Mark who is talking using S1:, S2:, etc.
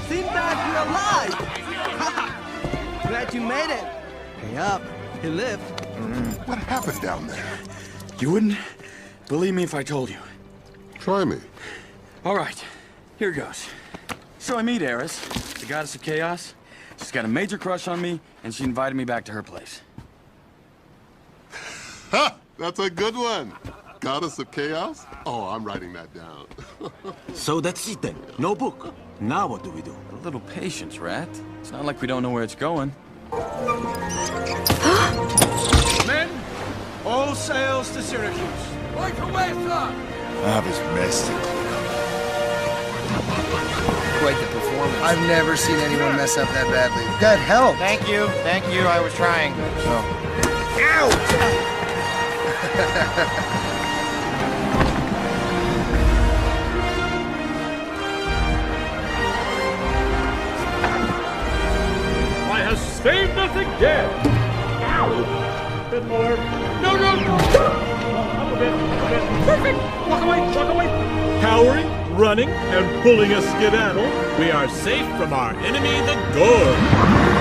S1: Sinbad, you're alive! Glad you made it. Hey up, he lived.
S2: What happened down there?
S3: You wouldn't believe me if I told you.
S2: Try me.
S3: All right, here goes. So I meet Eris, the goddess of chaos. She's got a major crush on me, and she invited me back to her place.
S2: Ha! That's a good one. Goddess of Chaos? Oh, I'm writing that down.
S4: So that's it then. No book. Now what do we do?
S3: A little patience, Rat. It's not like we don't know where it's going.
S5: Men, all sails to Syracuse. Right away, sir!
S6: I was messed up.
S1: Quite the performance. I've never seen anyone mess up that badly. That helped.
S7: Thank you, I was trying. So.
S5: I have saved us again! Ow! A bit more. No! Up a bit. Perfect! Walk away! Cowering, running, and pulling a skedaddle, we are safe from our enemy, the Gorg.